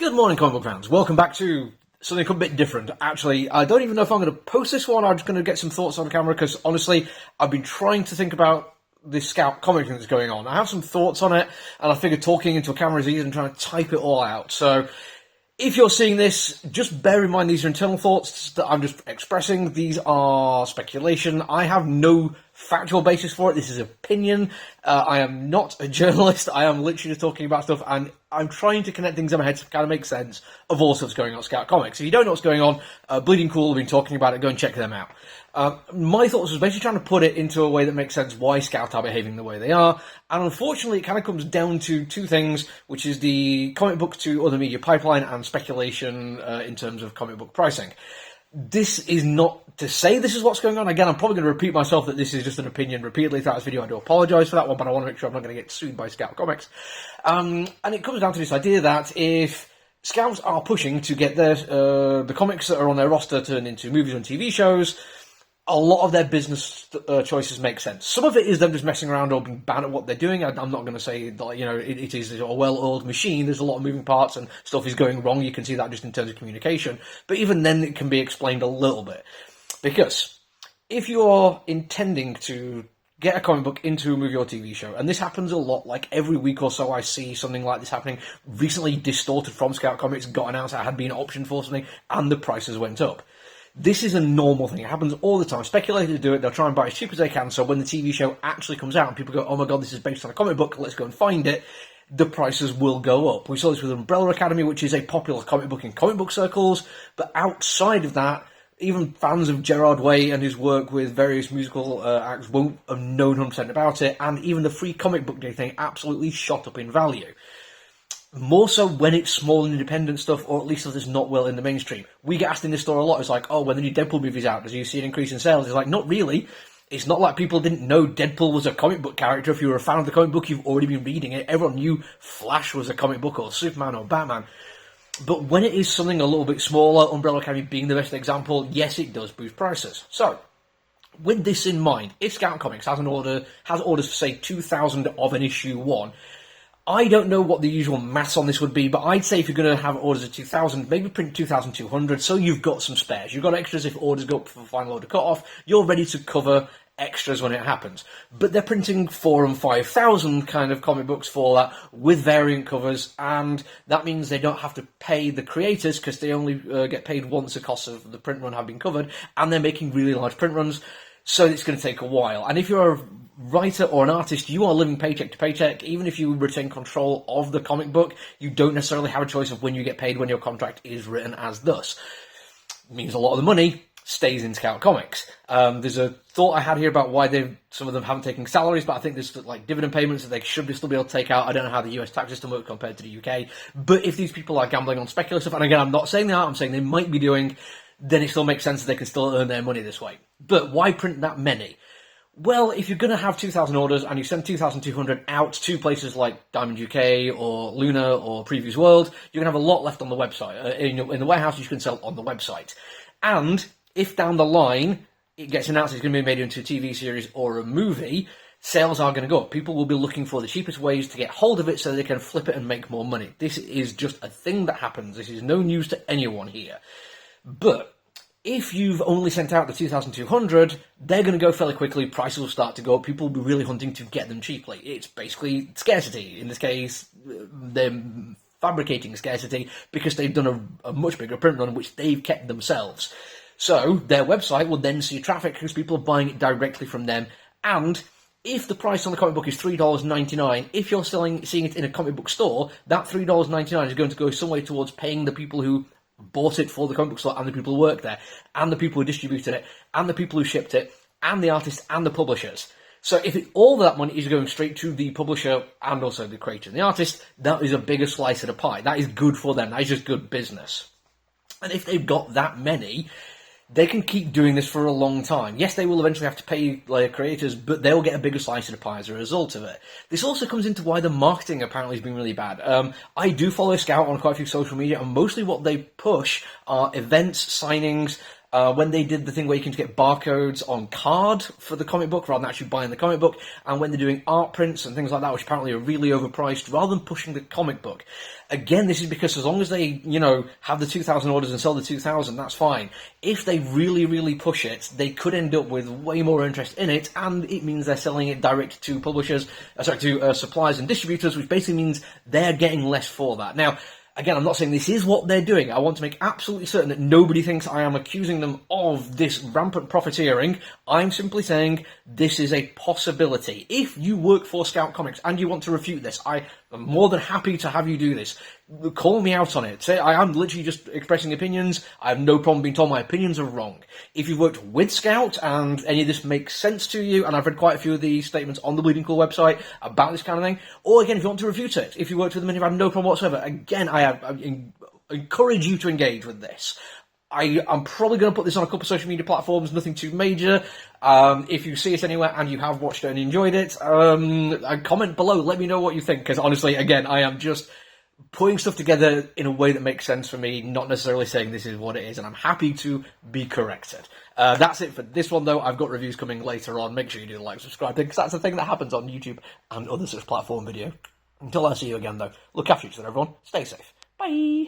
Good morning, comic book fans. Welcome back to something a bit different. Actually, I don't even know if I'm going to post this one. I'm just going to get some thoughts on camera because, honestly, I've been trying to think about this Scout comic thing that's going on. I have some thoughts on it, and I figured talking into a camera is easier than trying to type it all out. So, if you're seeing this, just bear in mind these are internal thoughts that I'm just expressing. These are speculation. I have no factual basis for it. This is opinion. I am not a journalist. I am literally just talking about stuff, and I'm trying to connect things in my head to kind of make sense of all stuff that's going on at Scout Comics. If you don't know what's going on, Bleeding Cool have been talking about it. Go and check them out. My thoughts was basically trying to put it into a way that makes sense why Scout are behaving the way they are, and unfortunately it kind of comes down to two things, which is the comic book to other media pipeline and speculation in terms of comic book pricing. This is not to say this is what's going on. Again, I'm probably going to repeat myself that this is just an opinion repeatedly throughout this video. I do apologise for that one, but I want to make sure I'm not going to get sued by Scout Comics. And it comes down to this idea that if Scouts are pushing to get their the comics that are on their roster turned into movies and TV shows, a lot of their business choices make sense. Some of it is them just messing around or being bad at what they're doing. I'm not going to say that, you know, it is a well-oiled machine. There's a lot of moving parts and stuff is going wrong. You can see that just in terms of communication. But even then, it can be explained a little bit. Because if you're intending to get a comic book into a movie or TV show, and this happens a lot, like every week or so I see something like this happening. Recently, Distorted from Scout Comics got announced that had been optioned for something, and the prices went up. This is a normal thing. It happens all the time. Speculators do it. They'll try and buy as cheap as they can, so when the TV show actually comes out and people go, oh my god, this is based on a comic book, let's go and find it, the prices will go up. We saw this with Umbrella Academy, which is a popular comic book in comic book circles, but outside of that, even fans of Gerard Way and his work with various musical acts won't have known 100% about it, and even the free comic book day thing absolutely shot up in value. More so when it's small and independent stuff, or at least stuff that's not well in the mainstream. We get asked in this store a lot, it's like, oh, when the new Deadpool movie's out, does you see an increase in sales? It's like, not really. It's not like people didn't know Deadpool was a comic book character. If you were a fan of the comic book, you've already been reading it. Everyone knew Flash was a comic book, or Superman, or Batman. But when it is something a little bit smaller, Umbrella Academy being the best example, yes, it does boost prices. So, with this in mind, if Scout Comics has orders for, say, 2,000 of an issue 1, I don't know what the usual maths on this would be, but I'd say if you're going to have orders of 2,000, maybe print 2,200, so you've got some spares. You've got extras if orders go up for the final order cut-off. You're ready to cover extras when it happens. But they're printing 4,000 and 5,000 kind of comic books for that, with variant covers, and that means they don't have to pay the creators, because they only get paid once the costs of the print run have been covered, and they're making really large print runs, so it's going to take a while. And if you're a writer or an artist, you are living paycheck to paycheck. Even if you retain control of the comic book, you don't necessarily have a choice of when you get paid when your contract is written as thus. It means a lot of the money stays in Scout Comics. There's a thought I had here about why some of them haven't taken salaries, but I think there's like dividend payments that they should still be able to take out. I don't know how the US tax system works compared to the UK, but if these people are gambling on speculative, and again, I'm not saying they are, I'm saying they might be doing, then it still makes sense that they can still earn their money this way. But why print that many? Well, if you're going to have 2,000 orders and you send 2,200 out to places like Diamond UK or Luna or Previews World, you're going to have a lot left on the website. In the warehouse, you can sell on the website. And if down the line it gets announced it's going to be made into a TV series or a movie, sales are going to go up. People will be looking for the cheapest ways to get hold of it so they can flip it and make more money. This is just a thing that happens. This is no news to anyone here. But if you've only sent out the 2,200, they're going to go fairly quickly, prices will start to go up, people will be really hunting to get them cheaply. It's basically scarcity. In this case, they're fabricating scarcity because they've done a much bigger print run, which they've kept themselves. So their website will then see traffic because people are buying it directly from them, and if the price on the comic book is $3.99, if you're seeing it in a comic book store, that $3.99 is going to go some way towards paying the people who bought it for the comic book store, and the people who work there, and the people who distributed it, and the people who shipped it, and the artists and the publishers. So if all that money is going straight to the publisher and also the creator and the artist, that is a bigger slice of the pie. That is good for them. That is just good business. And if they've got that many, they can keep doing this for a long time. Yes, they will eventually have to pay their creators, but they'll get a bigger slice of the pie as a result of it. This also comes into why the marketing apparently has been really bad. I do follow Scout on quite a few social media, and mostly what they push are events, signings, when they did the thing where you can get barcodes on card for the comic book rather than actually buying the comic book, and when they're doing art prints and things like that, which apparently are really overpriced, rather than pushing the comic book. Again, this is because as long as they, have the 2,000 orders and sell the 2,000, that's fine. If they really, really push it, they could end up with way more interest in it, and it means they're selling it direct to publishers, to suppliers and distributors, which basically means they're getting less for that. Now, again, I'm not saying this is what they're doing. I want to make absolutely certain that nobody thinks I am accusing them of this rampant profiteering. I'm simply saying this is a possibility. If you work for Scout Comics and you want to refute this, I am more than happy to have you do this. Call me out on it. Say I am literally just expressing opinions. I have no problem being told my opinions are wrong. If you've worked with Scout and any of this makes sense to you, and I've read quite a few of the statements on the Bleeding Cool website about this kind of thing, or again, if you want to refute it, if you worked with them and you've had no problem whatsoever, again, I encourage you to engage with this. I'm probably going to put this on a couple of social media platforms, nothing too major. If you see it anywhere and you have watched it and enjoyed it, comment below, let me know what you think, because honestly, again, I am just putting stuff together in a way that makes sense for me, not necessarily saying this is what it is, and I'm happy to be corrected. That's it for this one, though. I've got reviews coming later on. Make sure you do like, subscribe, because that's the thing that happens on YouTube and other such platform video. Until I see you again, though, look after each other, everyone. Stay safe. Bye!